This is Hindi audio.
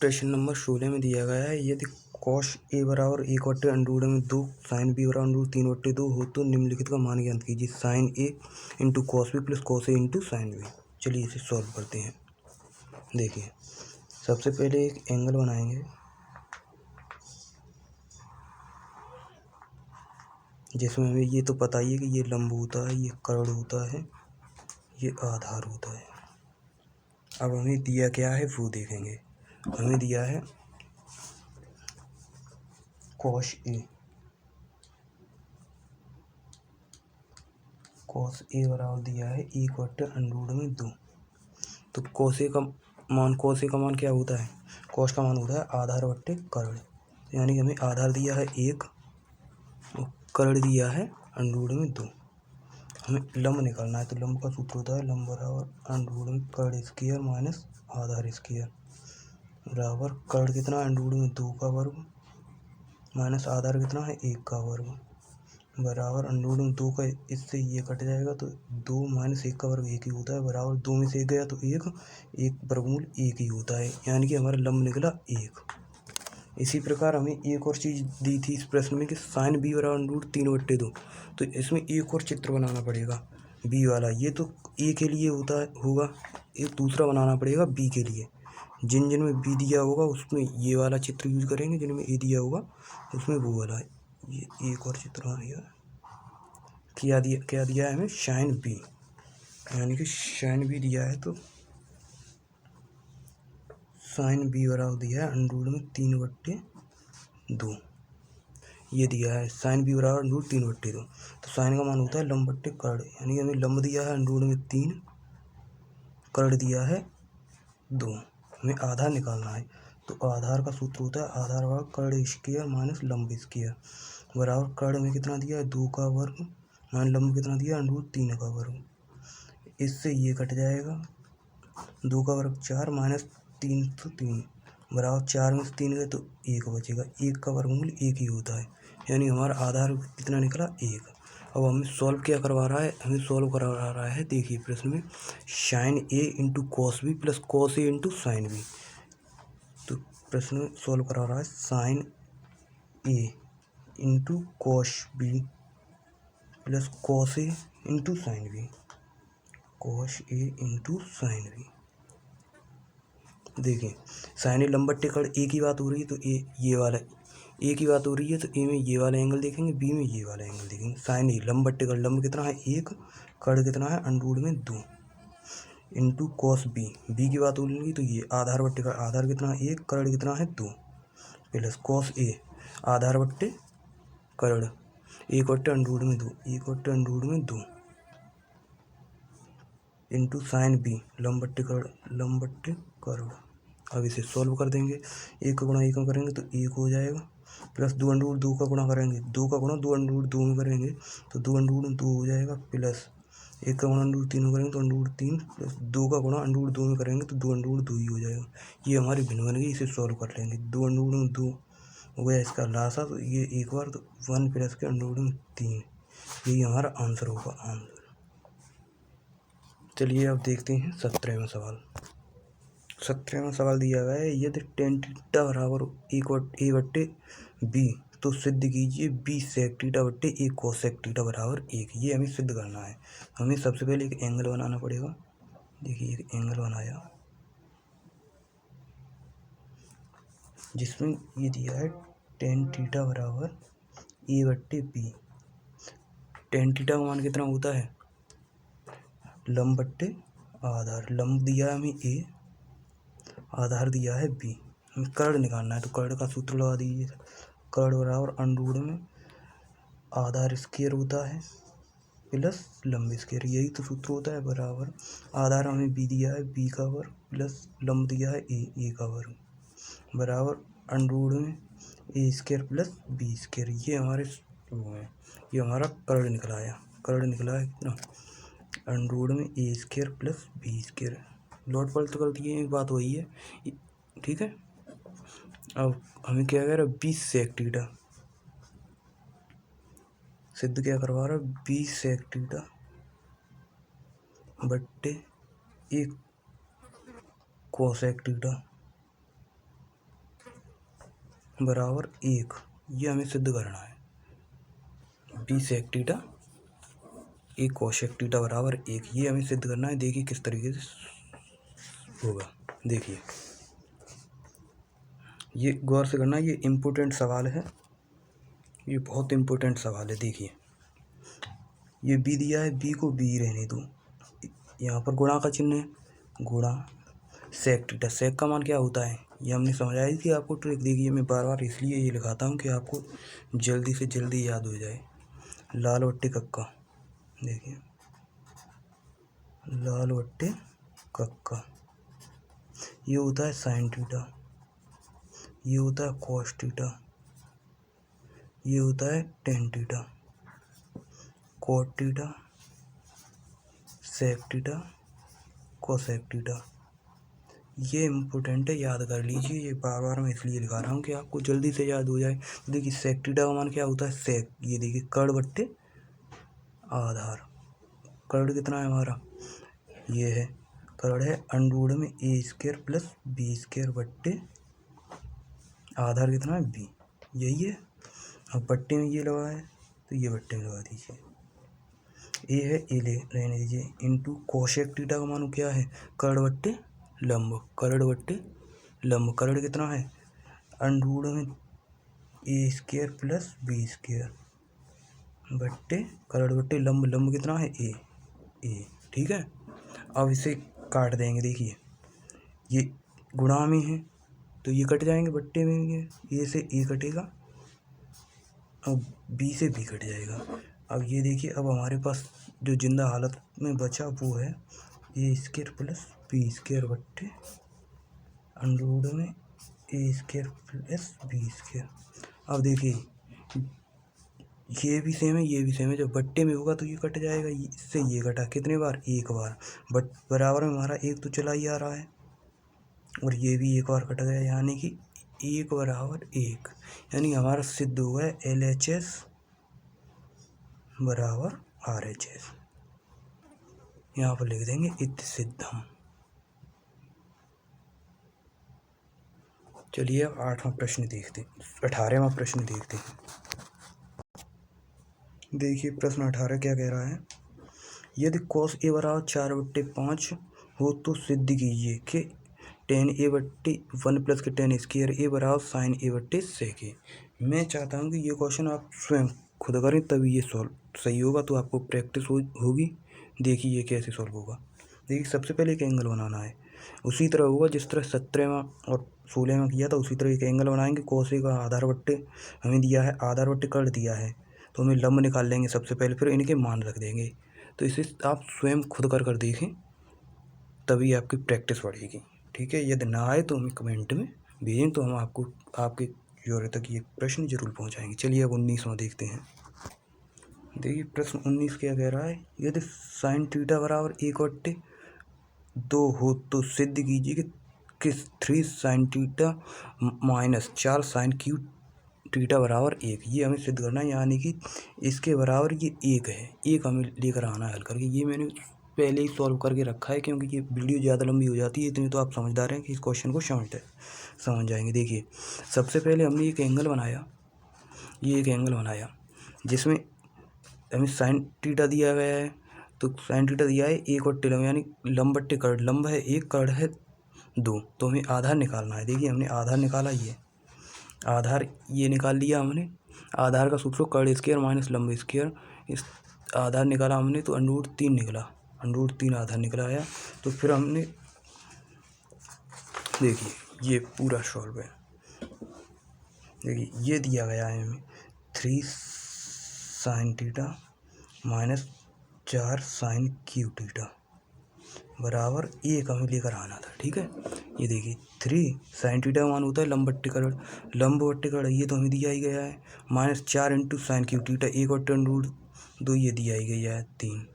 प्रश्न नंबर 16 में दिया गया है, यदि कॉस ए बराबर 1/√2 साइन बी बराबर √3/2 हो तो निम्नलिखित का मान ज्ञात कीजिए। Sine A into cos B plus cos A into sine B. चलिए इसे सॉल्व करते हैं। देखिए, सबसे पहले एक एंगल बनाएंगे जिसमें हमें ये तो पता ही है कि ये लंब होता है, ये कर्ण होता है, ये आधार होता है। अब हमें दिया क्या है वो देखेंगे। हमें दिया है कॉस ए बराबर दिया है 1/√2। तो कॉस ए का मान क्या होता है? कॉस का मान होता है आधार बट्टे कर्ण। यानी कि हमें आधार दिया है 1 और कर्ण दिया है √2। हमें लंब निकालना है, तो लंब का सूत्र होता है लंब बराबर √कर्ण स्क्वायर माइनस आधार स्क्वायर बराबर कर्ण कितना √2 का वर्ग माइनस आधार कितना है 1 का वर्ग बराबर √2 का इससे ये कट जाएगा तो 2 माइनस 1 का वर्ग 1 ही होता है बराबर 2 में से 1 गया तो 1 वर्गमूल 1 ही होता है। यानी कि हमारा लंब निकला 1। इसी प्रकार हमें एक और चीज़ दी थी इस प्रश्न में कि साइन बी बराबर √3/2। तो इसमें एक और चित्र बनाना पड़ेगा बी वाला। ये तो ए के लिए होगा, एक दूसरा बनाना पड़ेगा बी के लिए। जिन में बी दिया होगा उसमें ये वाला चित्र यूज करेंगे, जिनमें ए दिया होगा उसमें वो वाला। ये एक और चित्र आएगा। क्या दिया है हमें? साइन बी, यानी कि साइन बी दिया है तो साइन बी बराबर दिया है √3/2। ये दिया है साइन बी बराबर √3/2। तो साइन का मान होता है लंब बट्टे कर्ण, यानी कि हमें लंब दिया है √3, कर्ण दिया है 2। हमें आधार निकालना है, तो आधार का सूत्र होता है आधार बराबर कर्ण स्क्वायर माइनस लंब स्क्वायर बराबर कर्ण में कितना दिया है 2 का वर्ग माइनस लंब कितना दिया है √3 का वर्ग। इससे ये कट जाएगा, 2 का वर्ग 4 माइनस 3 तो 3 बराबर 4 में से 3 गए तो 1 बचेगा। 1 का वर्गमूल 1 ही होता है, यानी हमारा आधार कितना निकला 1। अब हमें सॉल्व क्या करवा रहा है? हमें सॉल्व करवा रहा है, देखिए प्रश्न में, sine A into cos B plus cos A into sine B. तो प्रश्न में सॉल्व करा रहा है sine A into cos B plus cos A into sine B, cos A into sine B. देखिए, साइन ए लंब बट्टे कर्ण ए की बात हो रही है तो ये वाला ए की बात हो रही है तो ए में ये वाला एंगल देखेंगे, बी में ये वाला एंगल देखेंगे। साइन ए लंब बट्टे कर्ण, लंब कितना है 1, कर्ण कितना है √2 इंटू कॉस बी, बी की बात हो रही तो ये आधार बट्टे कर्ण, आधार कितना है 1, कर्ण कितना है 2 प्लस कॉस ए आधार बट्टे कर्ण 1/√2, 1/√2 इंटू साइन बी लंब बट्टे कर्ण। अब इसे सॉल्व कर देंगे। 1 का गुणा 1 में करेंगे तो 1 हो जाएगा प्लस 2/2 का गुणा करेंगे, 2 का गुणा 2/2 में करेंगे तो 2/2 हो जाएगा प्लस 1 का गुणा √3 में करेंगे तो √3 प्लस 2 का गुणा √2 में करेंगे तो 2/2 ही हो जाएगा। ये हमारी भिन्न बन गई। इसे सॉल्व कर लेंगे। 2/2 हो गया इसका लासा, तो ये एक बार तो 1 प्लस के √3, यही हमारा आंसर होगा आंसर। चलिए अब देखते हैं 17वां सवाल। 17वां सवाल दिया गया है, यदि tan थीटा बराबर a/b तो सिद्ध कीजिए b sec थीटा बट्टे a cos sec थीटा बराबर 1। ये हमें सिद्ध करना है। हमें सबसे पहले एक एंगल बनाना पड़ेगा। देखिए, एक एंगल बनाया जिसमें ये दिया है tan थीटा बराबर a/b। tan थीटा का मान कितना होता है? लंब बट्टे आधार। लंब दिया है हमें a, आधार दिया है b। हमें कर्ण निकालना है, तो कर्ण का सूत्र लगा दीजिए। कर्ण बराबर √ में आधार स्क्वायर होता है प्लस लंब स्क्वायर, यही तो सूत्र होता है बराबर आधार हमें b दिया है b का वर्ग प्लस लंब दिया है a का वर्ग बराबर √ में a square plus b square. ये हमारे वो है, ये हमारा कर्ण निकला है। कर्ण निकला है कितना? √ में a square plus b square. लौट पलट कर दिए, एक बात वही है, ठीक है। अब हमें क्या कह रहा है? 20 सेक थीटा सिद्ध क्या करवा रहा है? 20 सेक थीटा बट्टे 1 कोसेक थीटा बराबर 1, ये हमें सिद्ध करना है। बी सेक थीटा ए कोसेक थीटा बराबर 1, ये हमें सिद्ध करना है। देखिए किस तरीके से होगा। देखिए ये गौर से करना, ये इम्पोर्टेंट सवाल है, ये बहुत इम्पोर्टेंट सवाल है। देखिए ये बी दिया है, बी को बी रहने दो, यहाँ पर गुणा का चिन्ह है, गुणा सेक थीटा। सेक का मान क्या होता है ये हमने समझाई थी आपको ट्रिक। देखिए मैं बार बार इसलिए ये लिखाता हूँ कि आपको जल्दी से जल्दी याद हो जाए। लाल बट्टे कक्का, देखिए लाल बट्टे कक्का, ये होता है साइन थीटा, ये होता है कॉस थीटा, ये होता है tan theta, cot theta, sec theta, cosec theta. ये इम्पोर्टेंट है, याद कर लीजिए। ये बार बार मैं इसलिए लिखा रहा हूँ कि आपको जल्दी से याद हो जाए। तो देखिए सेक थीटा का मान क्या होता है, सेक, ये देखिए कर्ण बट्टे आधार। कर्ण कितना है हमारा, ये है कर्ण है अंडूड में ए स्क्वायर प्लस बी स्क्वायर बट्टे आधार कितना है बी, यही है। अब बट्टे में ये लगा है तो ये बट्टे में लगा दीजिए, ए है ए ले रहने दीजिए, इंटू कोसेक थीटा का मान क्या है, कर्ण बट्टे लंब, कर्ण बट्टे लंब। कर्ण कितना है अंडूड में ए स्क्वायर प्लस बी स्क्वायर बट्टे कर्ण बट्टे लंब, लंब कितना है ए, ठीक है। अब इसे काट देंगे। देखिए ये गुणा में है तो ये कट जाएंगे, बट्टे में ये ए से ए कटेगा और बी से बी कट जाएगा। अब ये देखिए, अब हमारे पास जो जिंदा हालत में बचा वो है ए स्क्वायर प्लस बी स्क्वायर बट्टे अंडरवुड में ए स्क्वायर प्लस बी स्क्वायर। अब देखिए ये भी सेम है, ये भी सेम है। जब बट्टे में होगा तो ये कट जाएगा, इससे ये कटा कितने बार, एक बार, बट बराबर में हमारा एक तो चला ही आ रहा है और ये भी एक बार कट गया, यानी कि एक बराबर एक, यानी हमारा सिद्ध हुआ है LHS बराबर RHS। यहाँ पर लिख देंगे इति सिद्धम। चलिए अब 8वां प्रश्न देखते हैं, 18वां प्रश्न देखते हैं। देखिए प्रश्न 18 क्या कह रहा है, यदि cos a बराबर 4/5 हो तो सिद्ध कीजिए कि tan a/1 प्लस के tan स्क्वायर a बराबर sin a/sec a। मैं चाहता हूँ कि ये क्वेश्चन आप स्वयं खुद करें तभी ये सॉल्व सही होगा, तो आपको प्रैक्टिस होगी। देखिए ये कैसे सॉल्व होगा। देखिए सबसे पहले एक एंगल बनाना है, उसी तरह होगा जिस तरह 17वां और 16वां किया था, उसी तरह एक एंगल बनाएंगे। cos a का आधार बट्टे हमें दिया है, आधार बट्टे कर्ण दिया है, तो हमें लंब निकाल लेंगे सबसे पहले, फिर इनके मान रख देंगे। तो इसे आप स्वयं खुद कर देखें तभी आपकी प्रैक्टिस बढ़ेगी, ठीक है। यदि ना आए तो हमें कमेंट में भेजें, तो हम आपको आपके जोर तक ये प्रश्न जरूर पहुंचाएंगे। चलिए अब 19वां देखते हैं। देखिए प्रश्न 19 क्या कह रहा है, यदि साइन थीटा बराबर 1/2 हो तो सिद्ध कीजिए कि 3 sine theta minus 4 sine cube theta बराबर 1। ये हमें सिद्ध करना है, यानी कि इसके बराबर ये 1 है, 1 हमें लेकर आना है हल करके। ये मैंने पहले ही सॉल्व करके रखा है, क्योंकि ये वीडियो ज़्यादा लंबी हो जाती है, इतनी तो आप समझदार हैं कि इस क्वेश्चन को समझ जाएंगे। देखिए सबसे पहले हमने एक एंगल बनाया, ये एक एंगल बनाया जिसमें हमें साइन थीटा दिया गया है, तो साइन थीटा दिया है 1/2 लंब, यानी लंब बट्टे कर्ण, लंब है 1 कर्ण है 2, तो हमें आधार निकालना है। देखिए हमने आधार निकाला, ये आधार ये निकाल लिया हमने। आधार का सूत्र कर्ण स्क्वायर माइनस लंब स्क्वायर, इस आधार निकाला हमने तो √3 निकला, √3 आधार निकला आया। तो फिर हमने देखिए ये पूरा सॉल्व है। देखिए ये दिया गया है हमें 3 sine theta minus 4 sine cube theta बराबर 1 हमें लेकर आना था, ठीक है। ये देखिए 3 साइन थीटा का मान होता है लंब बट्टे कर्ण, लंब बट्टे कर्ण ये तो हमें दिया ही गया है, minus 4 into sine cube theta 1/2 ये दिया ही गया है 3,